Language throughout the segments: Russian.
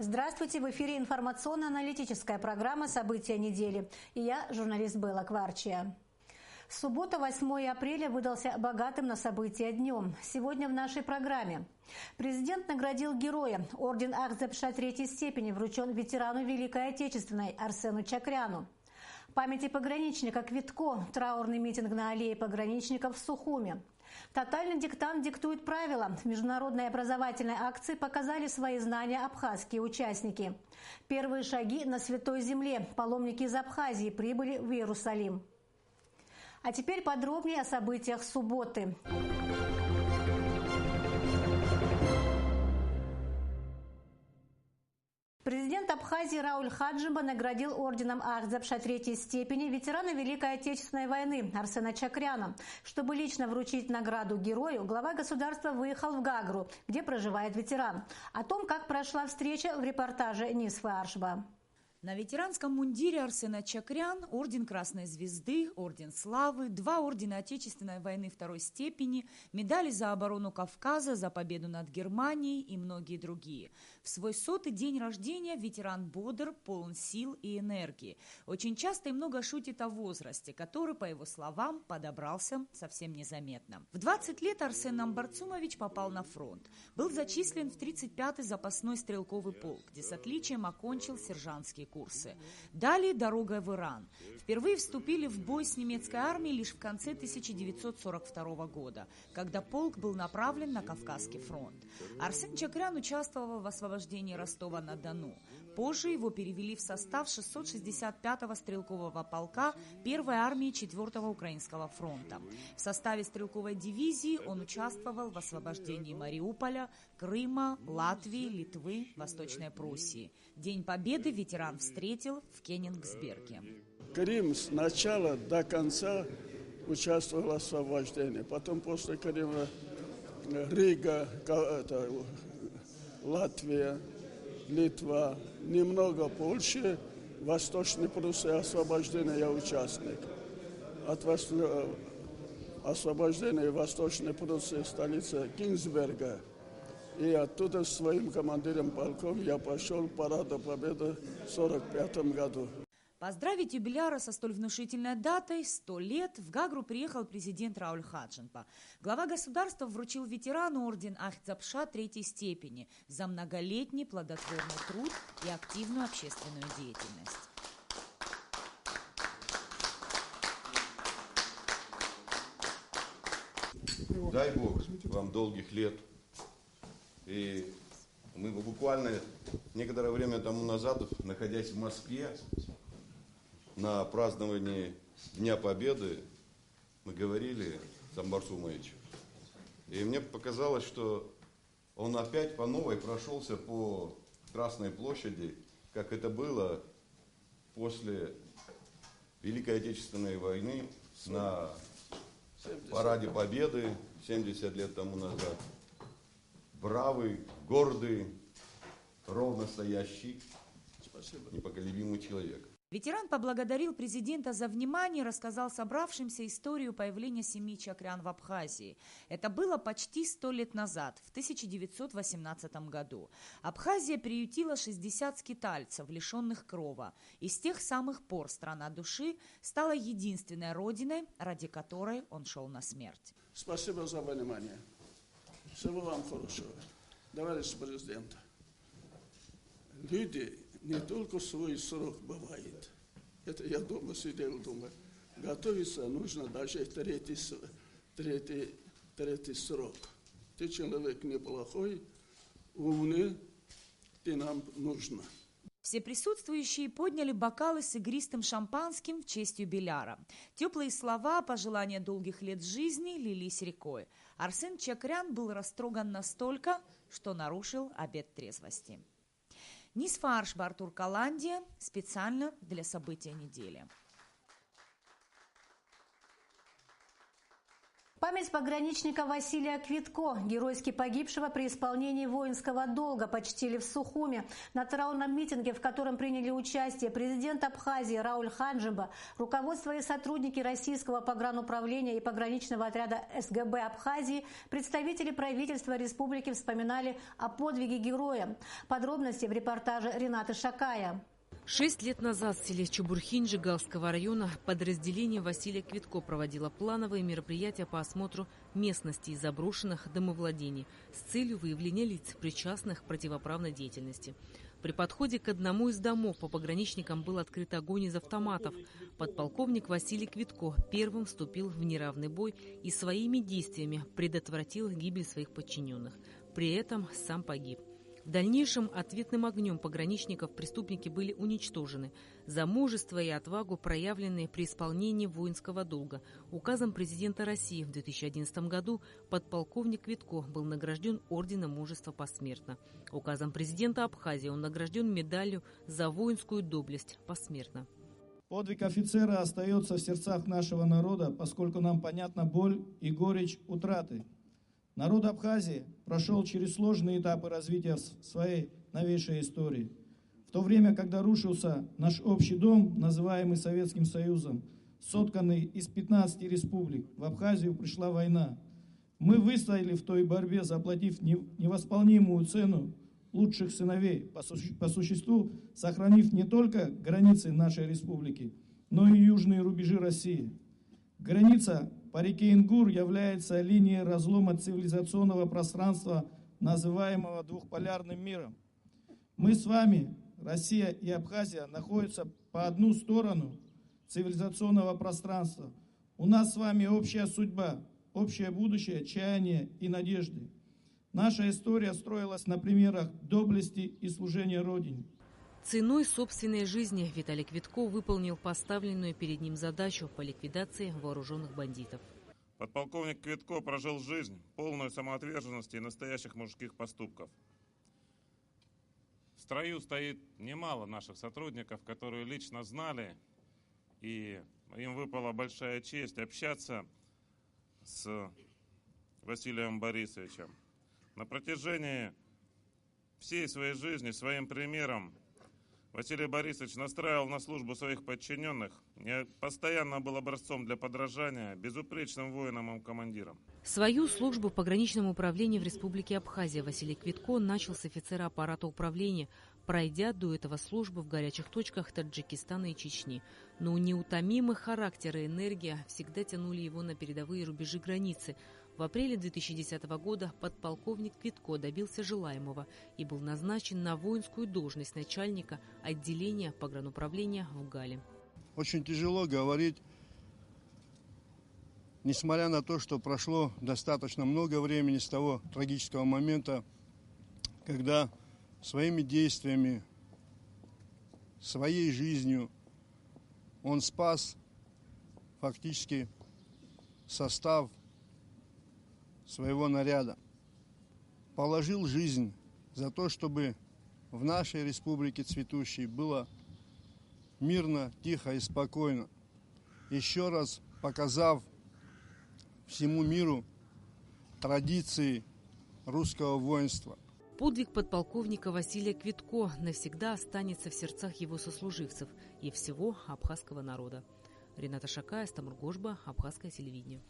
Здравствуйте, в эфире информационно-аналитическая программа «События недели». И я, журналист Белла Кварчия. Суббота, 8 апреля, выдался богатым на события днем. Сегодня в нашей программе. Президент наградил героя. Орден Ахзапша третьей степени вручен ветерану Великой Отечественной Арсену Чакряну. Памяти пограничника Квитко. Траурный митинг на аллее пограничников в Сухуме. Тотальный диктант диктует правила. В международной образовательной акции показали свои знания абхазские участники. Первые шаги на Святой Земле. Паломники из Абхазии прибыли в Иерусалим. А теперь подробнее о событиях субботы. Президент Абхазии Рауль Хаджиба наградил орденом Ахзапша третьей степени ветерана Великой Отечественной войны Арсена Чакряна. Чтобы лично вручить награду герою, глава государства выехал в Гагру, где проживает ветеран. О том, как прошла встреча, в репортаже Нисфы Аршба. На ветеранском мундире Арсена Чакрян орден Красной Звезды, орден Славы, 2 ордена Отечественной войны второй степени, медали за оборону Кавказа, за победу над Германией и многие другие. В свой 100-й день рождения ветеран бодр, полон сил и энергии. Очень часто и много шутит о возрасте, который, по его словам, подобрался совсем незаметно. В 20 лет Арсен Амбарцумович попал на фронт. Был зачислен в 35-й запасной стрелковый полк, где с отличием окончил сержантские курсы. Далее дорога в Иран. Впервые вступили в бой с немецкой армией лишь в конце 1942 года, когда полк был направлен на Кавказский фронт. Арсен Чакрян участвовал в освобождении Ростова-на-Дону. Позже его перевели в состав 665-го стрелкового полка 1-й армии 4-го Украинского фронта. В составе стрелковой дивизии он участвовал в освобождении Мариуполя, Крыма, Латвии, Литвы, Восточной Пруссии. День Победы ветеран встретил в Кёнигсберге. Крым с начала до конца участвовал в освобождении. Потом после Крыма Рига, Латвия, Литва, немного Польши, Восточной Пруссии освобождения я участник. От освобождения Восточной Пруссии столицы Кёнигсберга. И оттуда своим командиром полком я пошел в парад Победы в 1945 году. Поздравить юбиляра со столь внушительной датой 100 лет в Гагру приехал президент Рауль Хаджиба. Глава государства вручил ветерану орден Ахзапша третьей степени за многолетний плодотворный труд и активную общественную деятельность. Дай Бог вам долгих лет. И мы буквально некоторое время тому назад, находясь в Москве, на праздновании Дня Победы, мы говорили с Амбарцумовичем. И мне показалось, что он опять по новой прошелся по Красной площади, как это было после Великой Отечественной войны на параде Победы 70 лет тому назад. Бравый, гордый, ровно стоящий, непоколебимый человек. Ветеран поблагодарил президента за внимание и рассказал собравшимся историю появления семьи Чакрян в Абхазии. Это было почти 100 лет назад, в 1918 году. Абхазия приютила 60 скитальцев, лишенных крова. И с тех самых пор страна души стала единственной родиной, ради которой он шел на смерть. Спасибо за внимание. Всего вам хорошего. Товарищ президент, люди не только свой срок бывает. Это я дома сидел, думаю, готовиться нужно даже третий срок. Ты человек неплохой, умный, ты нам нужна. Все присутствующие подняли бокалы с игристым шампанским в честь юбиляра. Теплые слова, пожелания долгих лет жизни лились рекой. Арсен Чакрян был растроган настолько, что нарушил обет трезвости. Нисфа Аршба, Артур Каландия, специально для события недели. Память пограничника Василия Квитко, геройски погибшего при исполнении воинского долга, почтили в Сухуме. На траурном митинге, в котором приняли участие президент Абхазии Рауль Ханджиба, руководство и сотрудники российского погрануправления и пограничного отряда СГБ Абхазии, представители правительства республики вспоминали о подвиге героя. Подробности в репортаже Ренаты Шакая. 6 лет назад в селе Чебурхинь Жигалского района подразделение Василия Квитко проводило плановые мероприятия по осмотру местности и заброшенных домовладений с целью выявления лиц, причастных к противоправной деятельности. При подходе к одному из домов по пограничникам был открыт огонь из автоматов. Подполковник Василий Квитко первым вступил в неравный бой и своими действиями предотвратил гибель своих подчиненных. При этом сам погиб. В дальнейшем ответным огнем пограничников преступники были уничтожены. За мужество и отвагу, проявленные при исполнении воинского долга, указом президента России в 2011 году подполковник Квитко был награжден орденом мужества посмертно. Указом президента Абхазии он награжден медалью за воинскую доблесть посмертно. Подвиг офицера остается в сердцах нашего народа, поскольку нам понятна боль и горечь утраты. Народ Абхазии прошел через сложные этапы развития своей новейшей истории. В то время, когда рушился наш общий дом, называемый Советским Союзом, сотканный из 15 республик, в Абхазию пришла война. Мы выстояли в той борьбе, заплатив невосполнимую цену лучших сыновей, по существу сохранив не только границы нашей республики, но и южные рубежи России. Граница по реке Ингур является линией разлома цивилизационного пространства, называемого двухполярным миром. Мы с вами, Россия и Абхазия, находятся по одну сторону цивилизационного пространства. У нас с вами общая судьба, общее будущее, чаяния и надежды. Наша история строилась на примерах доблести и служения Родине. Ценой собственной жизни Виталий Квитко выполнил поставленную перед ним задачу по ликвидации вооруженных бандитов. Подполковник Квитко прожил жизнь, полную самоотверженности и настоящих мужских поступков. В строю стоит немало наших сотрудников, которые лично знали, и им выпала большая честь общаться с Василием Борисовичем. На протяжении всей своей жизни своим примером Василий Борисович настраивал на службу своих подчиненных, постоянно был образцом для подражания, безупречным воином и командиром. Свою службу в пограничном управлении в Республике Абхазия Василий Квитко начал с офицера аппарата управления, пройдя до этого службу в горячих точках Таджикистана и Чечни. Но неутомимый характер и энергия всегда тянули его на передовые рубежи границы. В апреле 2010 года подполковник Квитко добился желаемого и был назначен на воинскую должность начальника отделения погрануправления в Гале. Очень тяжело говорить, несмотря на то, что прошло достаточно много времени с того трагического момента, когда своими действиями, своей жизнью он спас фактически состав своего наряда, положил жизнь за то, чтобы в нашей республике цветущей было мирно, тихо и спокойно, еще раз показав всему миру традиции русского воинства. Подвиг подполковника Василия Квитко навсегда останется в сердцах его сослуживцев и всего абхазского народа. Рената Шакая, Стамур Гошба, Абхазское телевидение.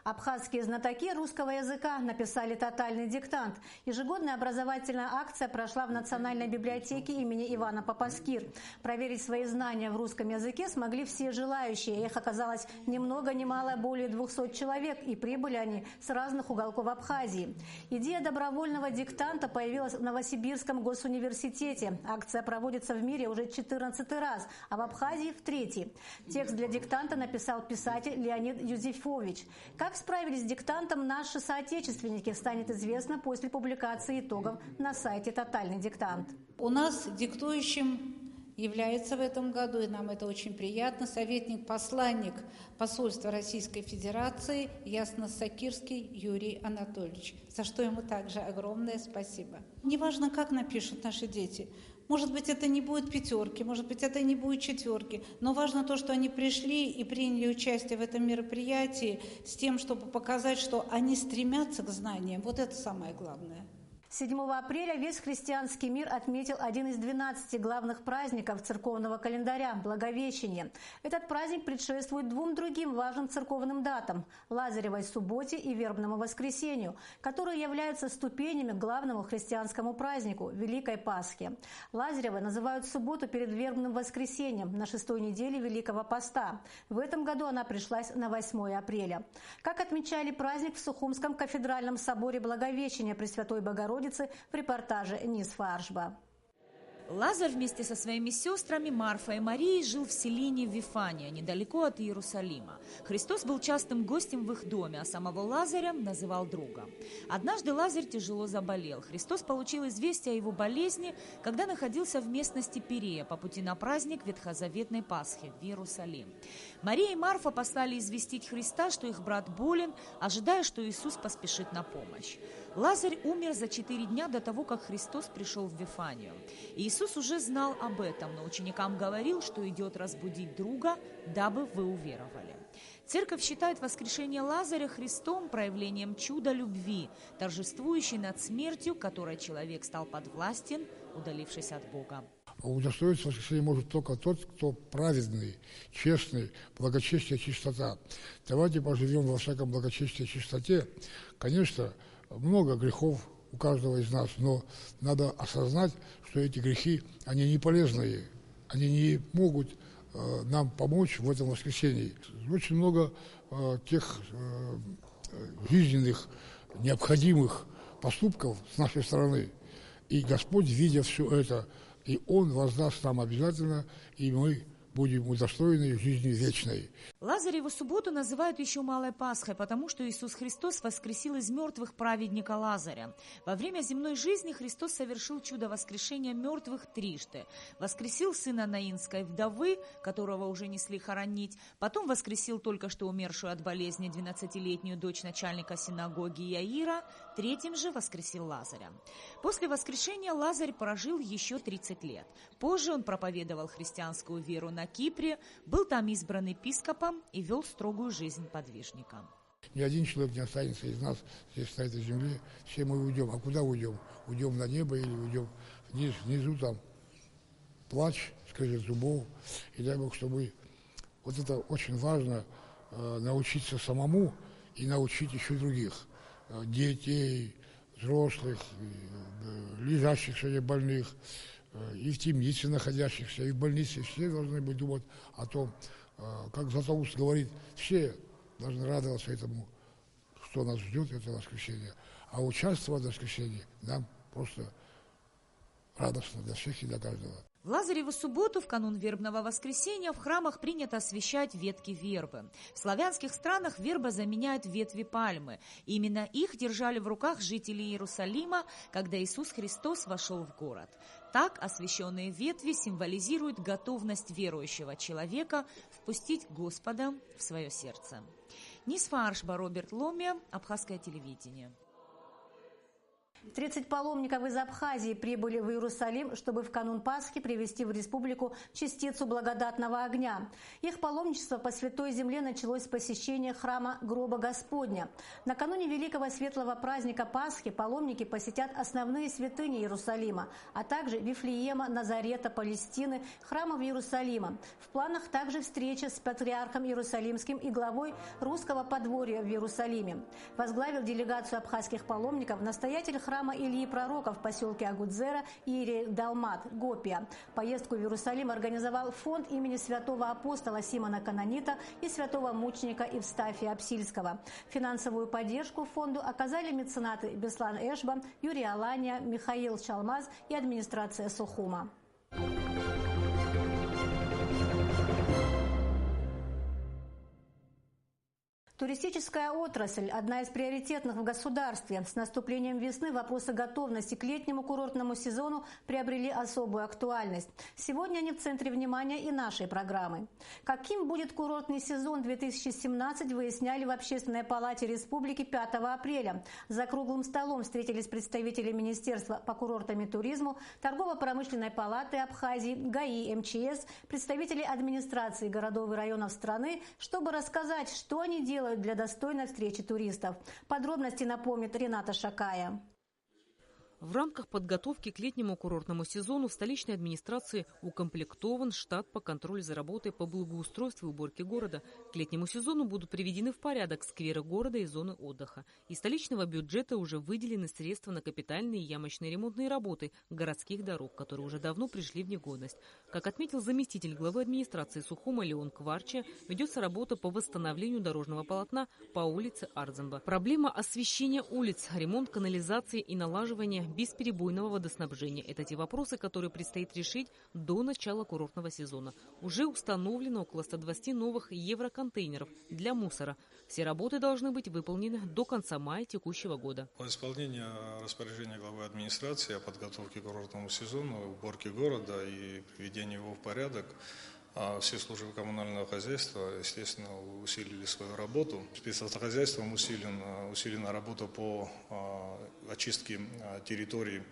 Абхазские знатоки русского языка написали тотальный диктант. Ежегодная образовательная акция прошла в Национальной библиотеке имени Ивана Папаскир. Проверить свои знания в русском языке смогли все желающие. Их оказалось ни много ни мало более 200 человек, и прибыли они с разных уголков Абхазии. Идея добровольного диктанта появилась в Новосибирском госуниверситете. Акция проводится в мире уже 14-й раз, а в Абхазии в 3-й. Текст для диктанта написал писатель Леонид Юзефович. Как справились с диктантом наши соотечественники, станет известно после публикации итогов на сайте «Тотальный диктант». У нас диктующим является в этом году, и нам это очень приятно, советник-посланник посольства Российской Федерации Ясно-Сакирский Юрий Анатольевич, за что ему также огромное спасибо. Неважно, как напишут наши дети. Может быть, это не будет 5, может быть, это не будет 4, но важно то, что они пришли и приняли участие в этом мероприятии с тем, чтобы показать, что они стремятся к знаниям. Вот это самое главное. 7 апреля весь христианский мир отметил один из 12 главных праздников церковного календаря – Благовещение. Этот праздник предшествует 2 другим важным церковным датам – Лазаревой субботе и Вербному воскресению, которые являются ступенями к главному христианскому празднику – Великой Пасхе. Лазаревой называют субботу перед Вербным воскресением на 6-й неделе Великого Поста. В этом году она пришлась на 8 апреля. Как отмечали праздник в Сухумском кафедральном соборе Благовещения Пресвятой Богородицы в репортаже Нис Фаршба. Лазарь вместе со своими сестрами Марфой и Марией жил в селении Вифания, недалеко от Иерусалима. Христос был частым гостем в их доме, а самого Лазаря называл другом. Однажды Лазарь тяжело заболел. Христос получил известие о его болезни, когда находился в местности Пирея по пути на праздник Ветхозаветной Пасхи в Иерусалим. Мария и Марфа послали известить Христа, что их брат болен, ожидая, что Иисус поспешит на помощь. Лазарь умер за 4 дня до того, как Христос пришел в Вифанию. Иисус уже знал об этом, но ученикам говорил, что идет разбудить друга, дабы вы уверовали. Церковь считает воскрешение Лазаря Христом проявлением чуда любви, торжествующей над смертью, которой человек стал подвластен, удалившись от Бога. Удостоиться воскресения может только тот, кто праведный, честный, благочестие, чистота. Давайте поживем во всяком благочестии и чистоте. Конечно, много грехов у каждого из нас, но надо осознать, что эти грехи, они не полезные, они не могут нам помочь в этом воскресении. Очень много тех жизненных, необходимых поступков с нашей стороны. И Господь, видя все это, и Он воздаст нам обязательно, и мы будем удостоены жизни вечной. Лазареву субботу называют еще Малой Пасхой, потому что Иисус Христос воскресил из мертвых праведника Лазаря. Во время земной жизни Христос совершил чудо воскрешения мертвых 3 Воскресил сына наинской вдовы, которого уже несли хоронить, потом воскресил только что умершую от болезни 12-летнюю дочь начальника синагоги Яира, 3-м же воскресил Лазаря. После воскрешения Лазарь прожил еще 30 лет. Позже он проповедовал христианскую веру на Кипре, был там избран епископом и вел строгую жизнь подвижника. Ни один человек не останется из нас здесь, на этой земле. Все мы уйдем. А куда уйдем? Уйдем на небо или уйдем вниз? Внизу там плач, скрежет зубов. И дай Бог, чтобы вот это очень важно, научиться самому и научить еще других. Детей, взрослых, лежащих сегодня больных, и в темнице находящихся, и в больнице. Все должны быть думать о том, как Златоуст говорит, все должны радоваться этому, что нас ждет, это воскресенье. А участвовать в воскресенье нам просто радостно для всех и для каждого. В Лазареву субботу, в канун вербного воскресенья, в храмах принято освящать ветки вербы. В славянских странах верба заменяет ветви пальмы. Именно их держали в руках жители Иерусалима, когда Иисус Христос вошел в город. Так освященные ветви символизируют готовность верующего человека впустить Господа в свое сердце. Нис Фаршба, Роберт Ломия, Абхазское телевидение. 30 паломников из Абхазии прибыли в Иерусалим, чтобы в канун Пасхи привезти в республику частицу благодатного огня. Их паломничество по Святой Земле началось с посещения храма Гроба Господня. Накануне великого светлого праздника Пасхи паломники посетят основные святыни Иерусалима, а также Вифлеема, Назарета, Палестины, храмов Иерусалима. В планах также встреча с патриархом Иерусалимским и главой русского подворья в Иерусалиме. Возглавил делегацию абхазских паломников настоятель храма Ильи Пророка в поселке Агудзера Иерей Далмат, Гопия. Поездку в Иерусалим организовал фонд имени святого апостола Симона Канонита и святого мученика Евстафия Апсильского. Финансовую поддержку фонду оказали меценаты Беслан Эшбан, Юрий Алания, Михаил Чалмаз и администрация Сухума. Туристическая отрасль – одна из приоритетных в государстве. С наступлением весны вопросы готовности к летнему курортному сезону приобрели особую актуальность. Сегодня они в центре внимания и нашей программы. Каким будет курортный сезон 2017, выясняли в Общественной палате республики 5 апреля. За круглым столом встретились представители Министерства по курортам и туризму, Торгово-промышленной палаты Абхазии, ГАИ, МЧС, представители администрации городов и районов страны, чтобы рассказать, что они делают для достойной встречи туристов. Подробности напомнит Рената Шакая. В рамках подготовки к летнему курортному сезону в столичной администрации укомплектован штат по контролю за работой по благоустройству и уборке города. К летнему сезону будут приведены в порядок скверы города и зоны отдыха. Из столичного бюджета уже выделены средства на капитальные ямочные ремонтные работы городских дорог, которые уже давно пришли в негодность. Как отметил заместитель главы администрации Сухума Леон Кварчия, ведется работа по восстановлению дорожного полотна по улице Ардзамба. Проблема освещения улиц, ремонт канализации и налаживание бесперебойного водоснабжения – это те вопросы, которые предстоит решить до начала курортного сезона. Уже установлено около 120 новых евроконтейнеров для мусора. Все работы должны быть выполнены до конца мая текущего года. По исполнению распоряжения главы администрации о подготовке к курортному сезону, уборке города и приведению его в порядок, все службы коммунального хозяйства, естественно, усилили свою работу. Спецавтохозяйством усилена работа по очистке территорий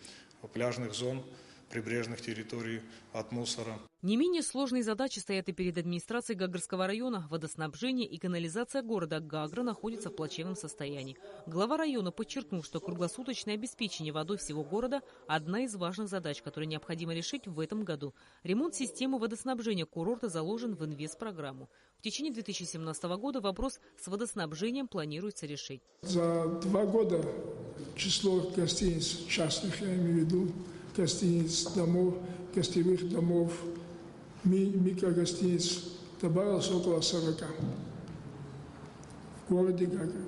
пляжных зон, прибрежных территорий от мусора. Не менее сложные задачи стоят и перед администрацией Гагрского района. Водоснабжение и канализация города Гагра находятся в плачевном состоянии. Глава района подчеркнул, что круглосуточное обеспечение водой всего города – одна из важных задач, которые необходимо решить в этом году. Ремонт системы водоснабжения курорта заложен в инвестпрограмму. В течение 2017 года вопрос с водоснабжением планируется решить. За 2 года число гостиниц частных, я имею в виду, гостиниц, домов, гостевых домов, микрогостиниц добавилось около 40 в городе Гагра.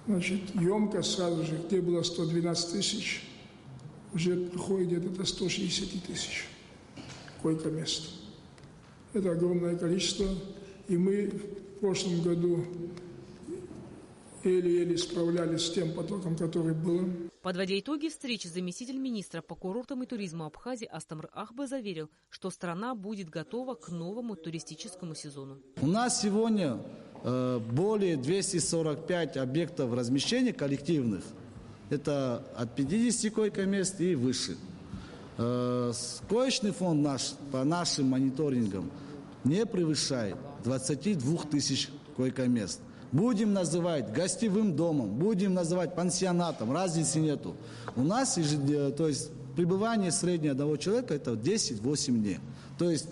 Значит, емкость сразу же, где было 112 тысяч, уже приходит где-то до 160 тысяч койко-мест. Это огромное количество, и мы в прошлом году еле-еле справлялись с тем потоком, который был. Подводя итоги встречи, заместитель министра по курортам и туризму Абхазии Астамыр Ахбе заверил, что страна будет готова к новому туристическому сезону. У нас сегодня более 245 объектов размещения коллективных. Это от 50 койко-мест и выше. Коечный фонд наш, по нашим мониторингам, не превышает 22 тысяч койко-мест. Будем называть гостевым домом, будем называть пансионатом, разницы нету. У нас то есть, пребывание среднего одного человека это 10-8 дней. То есть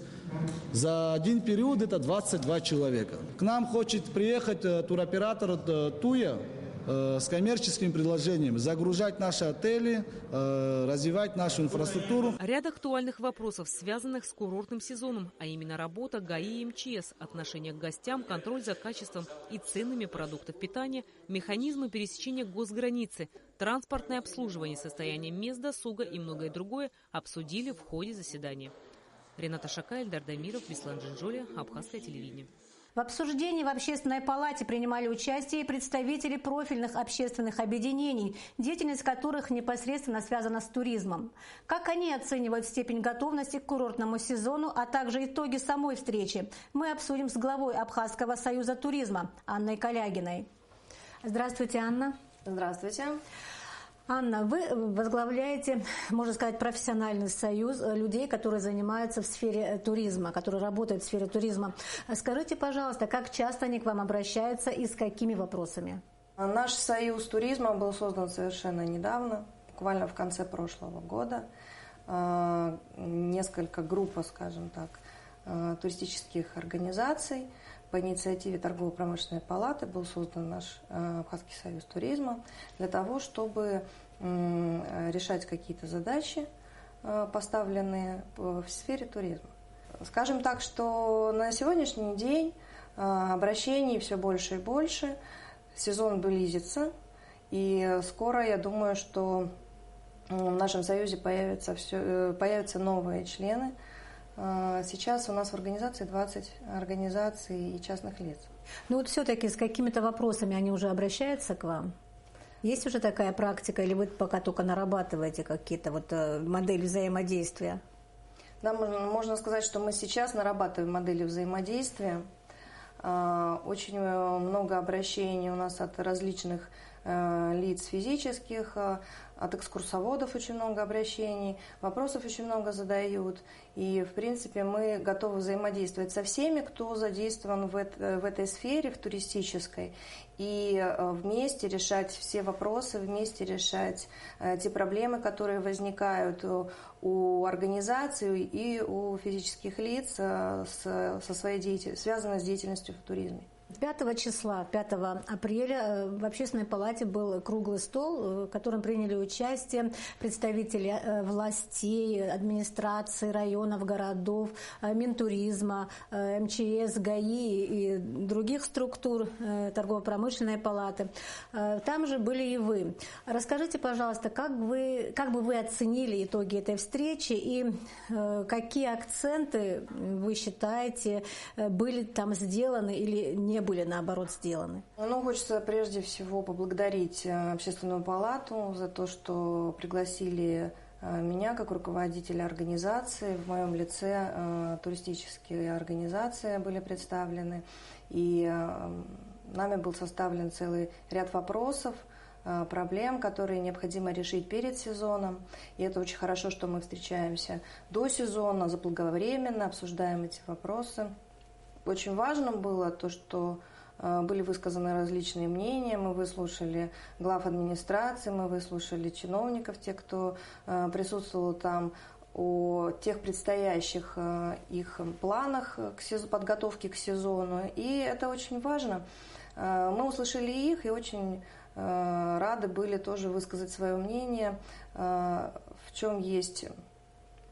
за один период это 22 человека. К нам хочет приехать туроператор Туя с коммерческими предложениями, загружать наши отели, развивать нашу инфраструктуру. Ряд актуальных вопросов, связанных с курортным сезоном, а именно работа ГАИ и МЧС, отношение к гостям, контроль за качеством и ценами продуктов питания, механизмы пересечения госграницы, транспортное обслуживание, состояние мест досуга и многое другое обсудили в ходе заседания. Рената Шакая, Эльдар Дамиров, Беслан Джинджоли, Абхазское телевидение. В обсуждении в Общественной палате принимали участие и представители профильных общественных объединений, деятельность которых непосредственно связана с туризмом. Как они оценивают степень готовности к курортному сезону, а также итоги самой встречи, мы обсудим с главой Абхазского союза туризма Анной Калягиной. Здравствуйте, Анна. Здравствуйте. Анна, вы возглавляете, можно сказать, профессиональный союз людей, которые занимаются в сфере туризма, которые работают в сфере туризма. Скажите, пожалуйста, как часто они к вам обращаются и с какими вопросами? Наш союз туризма был создан совершенно недавно, буквально в конце прошлого года. Несколько групп, скажем так, туристических организаций по инициативе Торгово-промышленной палаты был создан наш Абхазский союз туризма для того, чтобы решать какие-то задачи, поставленные в сфере туризма. Скажем так, что на сегодняшний день обращений все больше и больше, сезон близится, и скоро, я думаю, что в нашем союзе появятся новые члены. Сейчас у нас в организации 20 организаций и частных лиц. Ну вот все-таки с какими-то вопросами они уже обращаются к вам? Есть уже такая практика, или вы пока только нарабатываете какие-то вот модели взаимодействия? Да, можно сказать, что мы сейчас нарабатываем модели взаимодействия. Очень много обращений у нас от различных лиц физических, от экскурсоводов очень много обращений, вопросов очень много задают. И, в принципе, мы готовы взаимодействовать со всеми, кто задействован в этой сфере, в туристической, и вместе решать все вопросы, вместе решать те проблемы, которые возникают у организаций и у физических лиц, связанных с деятельностью в туризме. 5 числа, 5 апреля в Общественной палате был круглый стол, в котором приняли участие представители властей, администрации районов, городов, Минтуризма, МЧС, ГАИ и других структур торгово-промышленной палаты. Там же были и вы. Расскажите, пожалуйста, как бы вы оценили итоги этой встречи и какие акценты вы считаете были там сделаны или не были, наоборот, сделаны? Ну, хочется прежде всего поблагодарить Общественную палату за то, что пригласили меня как руководителя организации. В моем лице туристические организации были представлены. И нами был составлен целый ряд вопросов, проблем, которые необходимо решить перед сезоном. И это очень хорошо, что мы встречаемся до сезона, заблаговременно обсуждаем эти вопросы. Очень важно было то, что были высказаны различные мнения, мы выслушали глав администрации, мы выслушали чиновников, тех, кто присутствовал там, о тех предстоящих их планах подготовки к сезону. И это очень важно. Мы услышали их и очень рады были тоже высказать свое мнение, в чем есть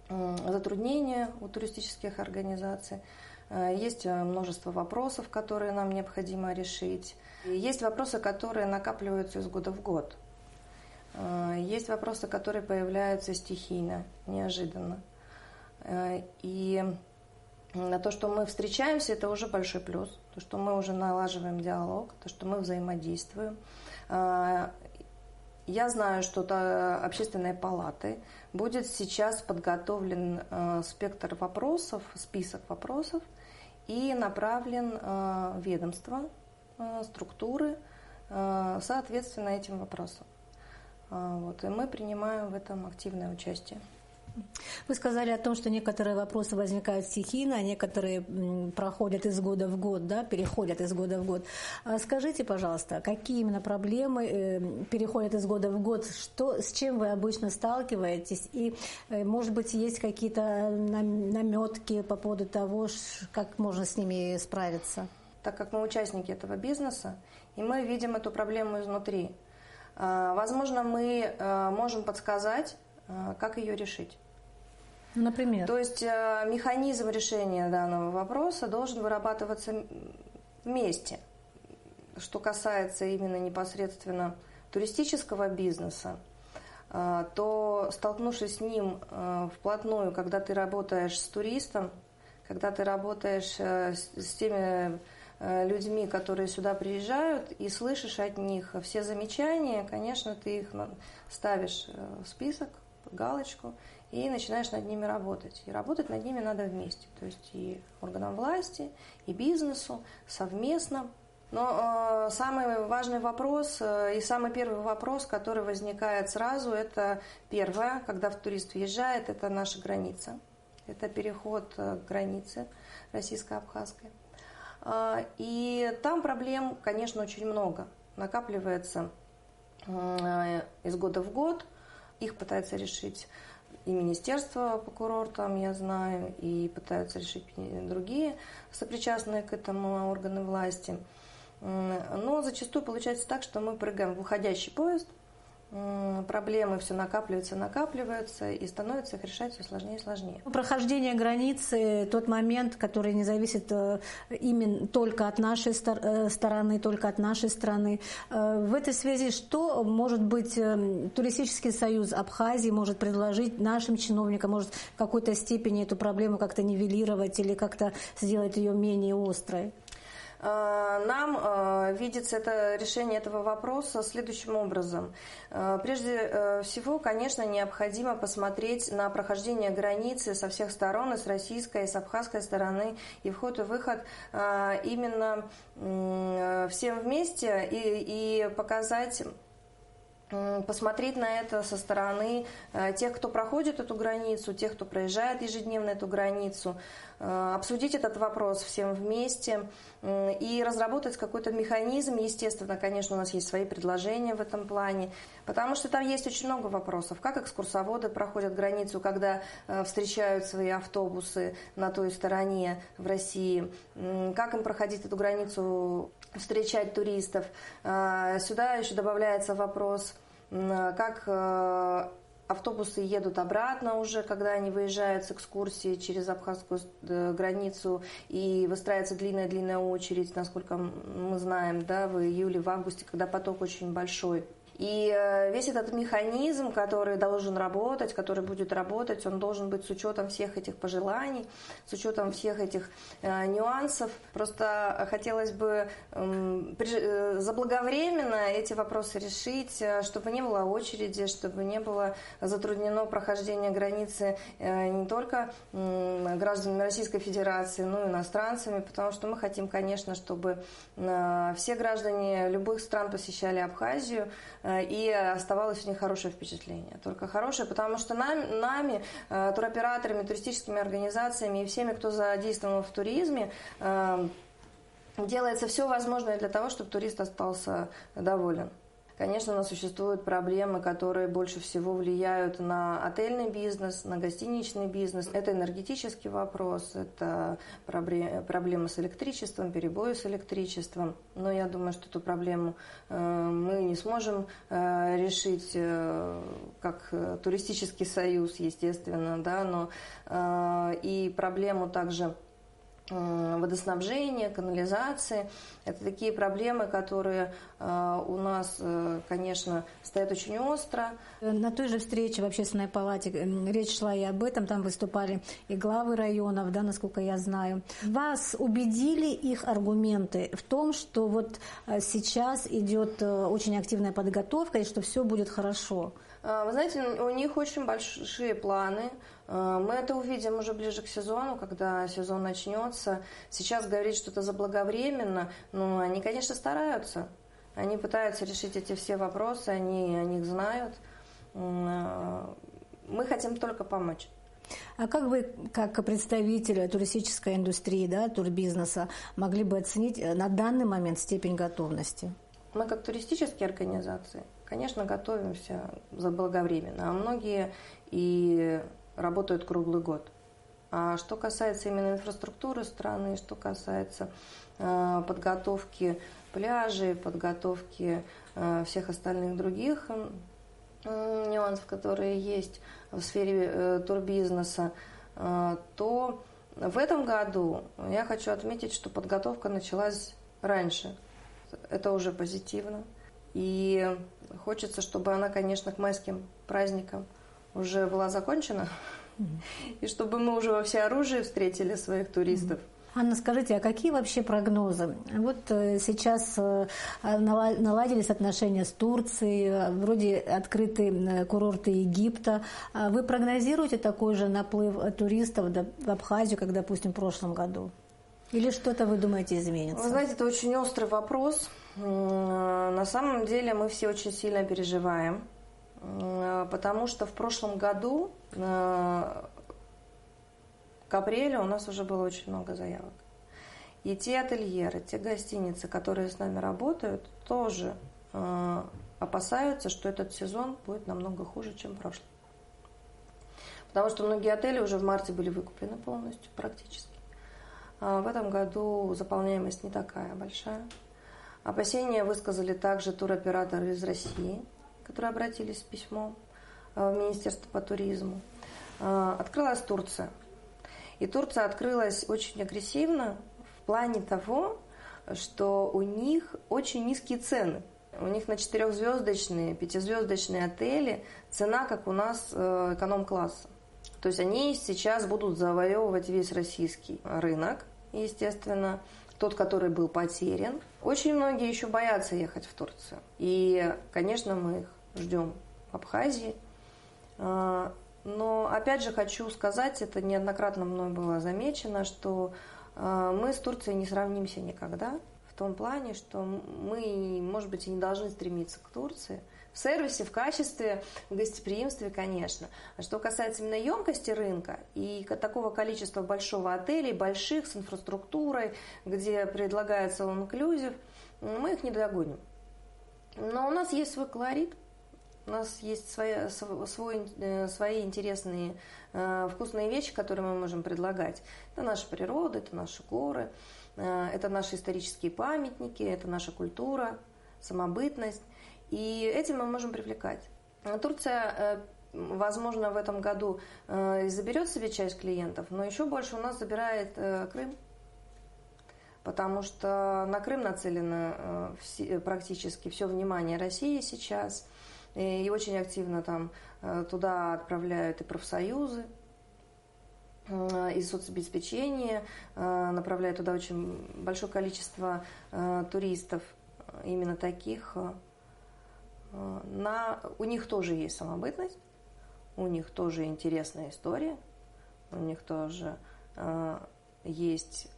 затруднения у туристических организаций. Есть множество вопросов, которые нам необходимо решить. Есть вопросы, которые накапливаются из года в год. Есть вопросы, которые появляются стихийно, неожиданно. И то, что мы встречаемся, это уже большой плюс. То, что мы уже налаживаем диалог, то, что мы взаимодействуем. Я знаю, что Общественной палаты будет сейчас подготовлен спектр вопросов, список вопросов, и направлен ведомства, структуры, соответственно, этим вопросам. Вот, и мы принимаем в этом активное участие. Вы сказали о том, что некоторые вопросы возникают стихийно, а некоторые проходят из года в год, да, переходят из года в год. Скажите, пожалуйста, какие именно проблемы переходят из года в год, с чем вы обычно сталкиваетесь, и, может быть, есть какие-то наметки по поводу того, как можно с ними справиться? Так как мы участники этого бизнеса, и мы видим эту проблему изнутри, возможно, мы можем подсказать, как ее решить. Например? То есть механизм решения данного вопроса должен вырабатываться вместе. Что касается именно непосредственно туристического бизнеса, то, столкнувшись с ним вплотную, когда ты работаешь с туристом, когда ты работаешь с теми людьми, которые сюда приезжают, и слышишь от них все замечания, конечно, ты их ставишь в список, галочку, и начинаешь над ними работать. И работать над ними надо вместе, то есть и органам власти, и бизнесу, совместно. Но самый важный вопрос и самый первый вопрос, который возникает сразу, это первое, когда турист въезжает, это наша граница. Это переход границы российско-абхазской. И там проблем, конечно, очень много. Накапливается из года в год. Их пытаются решить и Министерство по курортам, я знаю, и пытаются решить другие сопричастные к этому органы власти. Но зачастую получается так, что мы прыгаем в уходящий поезд, проблемы все накапливаются, и становится их решать все сложнее и сложнее. Прохождение границы, тот момент, который не зависит именно только от нашей стороны, только от нашей страны. В этой связи что, может быть, Туристический союз Абхазии может предложить нашим чиновникам, может в какой-то степени эту проблему как-то нивелировать или как-то сделать ее менее острой? Нам видится это решение этого вопроса следующим образом. Прежде всего, конечно, необходимо посмотреть на прохождение границы со всех сторон, и с российской, и с абхазской стороны, и вход и выход именно всем вместе, и показать, посмотреть на это со стороны тех, кто проходит эту границу, тех, кто проезжает ежедневно эту границу, обсудить этот вопрос всем вместе и разработать какой-то механизм. Естественно, конечно, у нас есть свои предложения в этом плане, потому что там есть очень много вопросов. Как экскурсоводы проходят границу, когда встречают свои автобусы на той стороне в России, как им проходить эту границу, встречать туристов. Сюда еще добавляется вопрос, как автобусы едут обратно уже, когда они выезжают с экскурсии через абхазскую границу, и выстраивается длинная-длинная очередь, насколько мы знаем, да, в июле, в августе, когда поток очень большой. И весь этот механизм, который должен работать, который будет работать, он должен быть с учетом всех этих пожеланий, с учетом всех этих нюансов. Просто хотелось бы заблаговременно эти вопросы решить, чтобы не было очереди, чтобы не было затруднено прохождение границы не только гражданами Российской Федерации, но и иностранцами, потому что мы хотим, конечно, чтобы все граждане любых стран посещали Абхазию, и оставалось у них хорошее впечатление. Только хорошее, потому что нами, туроператорами, туристическими организациями и всеми, кто задействован в туризме, делается все возможное для того, чтобы турист остался доволен. Конечно, у нас существуют проблемы, которые больше всего влияют на отельный бизнес, на гостиничный бизнес. Это энергетический вопрос, это проблемы с электричеством, перебои с электричеством. Но я думаю, что эту проблему мы не сможем решить как туристический союз, естественно, да, но и проблему также водоснабжения, канализации. Это такие проблемы, которые у нас, конечно, стоят очень остро. На той же встрече в Общественной палате речь шла и об этом, там выступали и главы районов, да, насколько я знаю. Вас убедили их аргументы в том, что вот сейчас идет очень активная подготовка и что все будет хорошо? Вы знаете, у них очень большие планы. Мы это увидим уже ближе к сезону, когда сезон начнется. Сейчас говорить что-то заблаговременно, но они, конечно, стараются. Они пытаются решить эти все вопросы, они о них знают. Мы хотим только помочь. А как вы, как представитель туристической индустрии, да, турбизнеса, могли бы оценить на данный момент степень готовности? Мы, как туристические организации, конечно, готовимся заблаговременно, а многие и работают круглый год. А что касается именно инфраструктуры страны, что касается подготовки пляжей, подготовки всех остальных других нюансов, которые есть в сфере турбизнеса, то в этом году я хочу отметить, что подготовка началась раньше. Это уже позитивно. И хочется, чтобы она, конечно, к майским праздникам уже была закончена, и чтобы мы уже во всеоружии встретили своих туристов. Анна, скажите, а какие вообще прогнозы? Вот сейчас наладились отношения с Турцией, вроде открыты курорты Египта. Вы прогнозируете такой же наплыв туристов в Абхазию, как, допустим, в прошлом году? Или что-то, вы думаете, изменится? Вы знаете, это очень острый вопрос. На самом деле мы все очень сильно переживаем, потому что в прошлом году к апрелю у нас уже было очень много заявок. И те ательеры, те гостиницы, которые с нами работают, тоже опасаются, что этот сезон будет намного хуже, чем прошлый. Потому что многие отели уже в марте были выкуплены полностью, практически. А в этом году заполняемость не такая большая. Опасения высказали также туроператоры из России, которые обратились с письмом в Министерство по туризму. Открылась Турция. И Турция открылась очень агрессивно в плане того, что у них очень низкие цены. У них на 4-звездочные, 5-звездочные отели цена, как у нас, эконом-класса. То есть они сейчас будут завоевывать весь российский рынок, естественно. тот, который был потерян. Очень многие еще боятся ехать в Турцию. И, конечно, мы их ждем в Абхазии. Но, опять же, хочу сказать, это неоднократно мной было замечено, что мы с Турцией не сравнимся никогда. В том плане, что мы, может быть, и не должны стремиться к Турции. В сервисе, в качестве, в гостеприимстве, конечно. А что касается именно емкости рынка и такого количества большого отелей, больших, с инфраструктурой, где предлагается all-inclusive, мы их не догоним. Но у нас есть свой колорит, у нас есть свои интересные, вкусные вещи, которые мы можем предлагать. Это наша природа, это наши горы, это наши исторические памятники, это наша культура, самобытность. И этим мы можем привлекать. Турция, возможно, в этом году заберет себе часть клиентов, но еще больше у нас забирает Крым. Потому что на Крым нацелено практически все внимание России сейчас. И очень активно там туда отправляют и профсоюзы, и соцобеспечение, направляют туда очень большое количество туристов, именно таких. У них тоже есть самобытность, у них тоже интересная история, у них тоже есть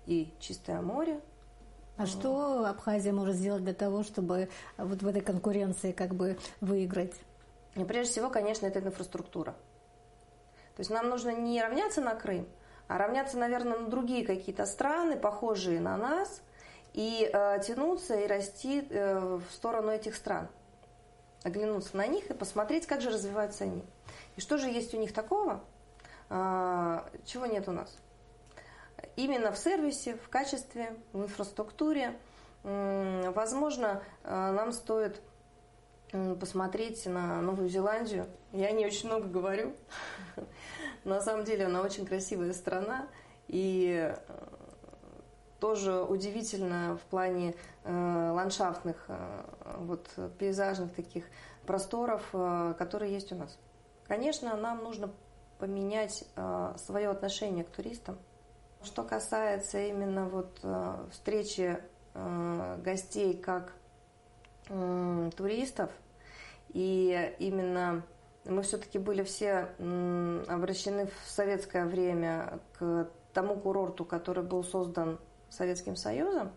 и чистое море. А что Абхазия может сделать для того, чтобы вот в этой конкуренции как бы выиграть? И прежде всего, конечно, это инфраструктура. То есть нам нужно не равняться на Крым, а равняться, наверное, на другие какие-то страны, похожие на нас, и тянуться и расти в сторону этих стран. Оглянуться на них и посмотреть, как же развиваются они. И что же есть у них такого, чего нет у нас. Именно в сервисе, в качестве, в инфраструктуре. Возможно, нам стоит посмотреть на Новую Зеландию. Я не очень много говорю. На самом деле она очень красивая страна. И тоже удивительно в плане ландшафтных, пейзажных таких просторов, которые есть у нас. Конечно, нам нужно поменять свое отношение к туристам. Что касается именно встречи гостей как туристов, и именно мы все-таки были все обращены в советское время к тому курорту, который был создан Советским Союзом,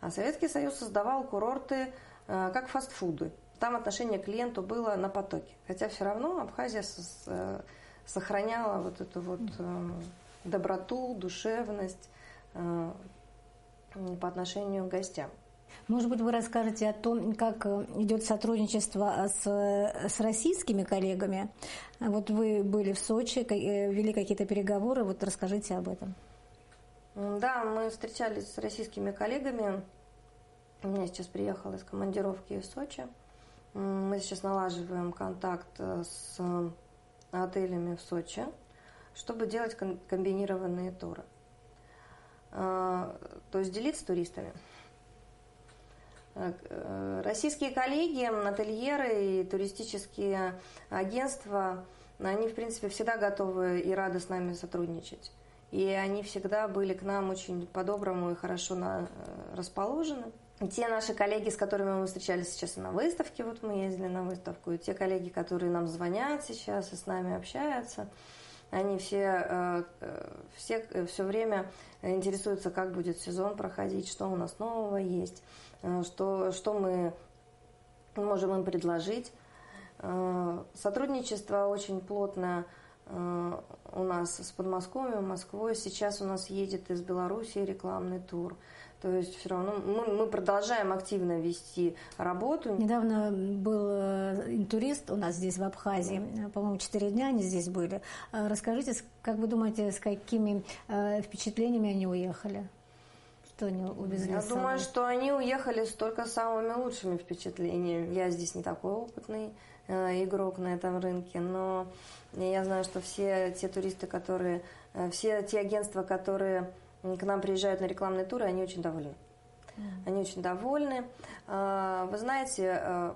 а Советский Союз создавал курорты как фастфуды. Там отношение к клиенту было на потоке. Хотя все равно Абхазия сохраняла вот эту доброту, душевность по отношению к гостям. Может быть, вы расскажете о том, как идет сотрудничество с российскими коллегами. Вот вы были в Сочи, вели какие-то переговоры, вот расскажите об этом. Да, мы встречались с российскими коллегами. Я сейчас приехала из командировки в Сочи. Мы сейчас налаживаем контакт с отелями в Сочи, чтобы делать комбинированные туры. То есть делиться с туристами. Российские коллеги, ательеры и туристические агентства, они, в принципе, всегда готовы и рады с нами сотрудничать. И они всегда были к нам очень по-доброму и хорошо расположены. Те наши коллеги, с которыми мы встречались сейчас и на выставке, вот мы ездили на выставку, и те коллеги, которые нам звонят сейчас и с нами общаются, они все время интересуются, как будет сезон проходить, что у нас нового есть, что мы можем им предложить. Сотрудничество очень плотное у нас с Подмосковьем, Москвой. Сейчас у нас едет из Беларуси рекламный тур. То есть все равно мы продолжаем активно вести работу. Недавно был интурист у нас здесь в Абхазии. По-моему, 4 дня они здесь были. Расскажите, как вы думаете, с какими впечатлениями они уехали? Что они увезли? Я думаю, что они уехали только с самыми лучшими впечатлениями. Я здесь не такой опытный игрок на этом рынке, но я знаю, что все те туристы, все те агентства, которые к нам приезжают на рекламные туры, они очень довольны. Они очень довольны. Вы знаете,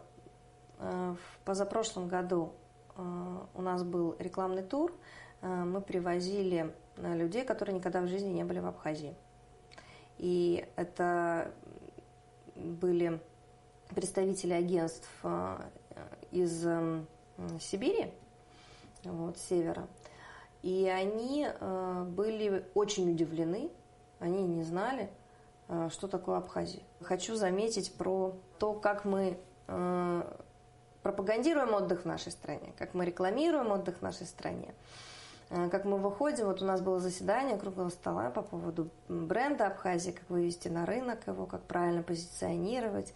в позапрошлом году у нас был рекламный тур. Мы привозили людей, которые никогда в жизни не были в Абхазии. И это были представители агентств из Сибири, вот, севера. И они были очень удивлены, они не знали, что такое Абхазия. Хочу заметить про то, как мы пропагандируем отдых в нашей стране, как мы рекламируем отдых в нашей стране, как мы выходим. Вот у нас было заседание круглого стола по поводу бренда Абхазии, как вывести на рынок его, как правильно позиционировать.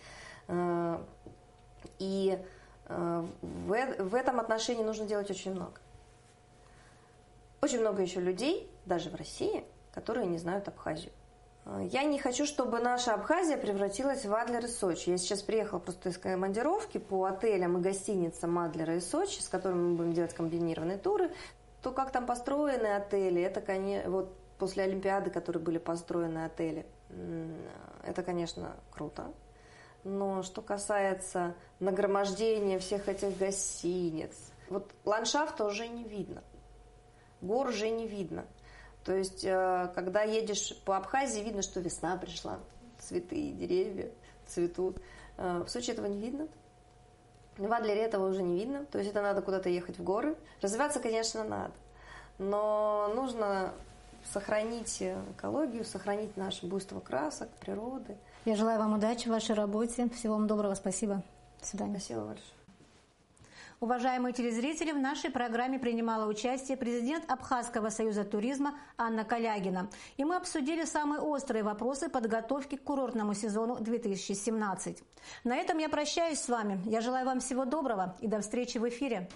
И в этом отношении нужно делать очень много. Очень много еще людей, даже в России, которые не знают Абхазию. Я не хочу, чтобы наша Абхазия превратилась в Адлер и Сочи. Я сейчас приехала просто из командировки по отелям и гостиницам Адлера и Сочи, с которыми мы будем делать комбинированные туры. То, как там построены отели, это, конечно, вот после Олимпиады, которые были построены отели, это, конечно, круто. Но что касается нагромождения всех этих гостиниц, вот ландшафта уже не видно, гор уже не видно. То есть, когда едешь по Абхазии, видно, что весна пришла, цветы и деревья цветут. В Сочи этого не видно. В Адлере этого уже не видно. То есть, это надо куда-то ехать в горы. Развиваться, конечно, надо. Но нужно сохранить экологию, сохранить наше буйство красок, природы. Я желаю вам удачи в вашей работе. Всего вам доброго. Спасибо. До свидания. Спасибо большое. Уважаемые телезрители, в нашей программе принимала участие президент Абхазского союза туризма Анна Калягина. И мы обсудили самые острые вопросы подготовки к курортному сезону 2017. На этом я прощаюсь с вами. Я желаю вам всего доброго и до встречи в эфире.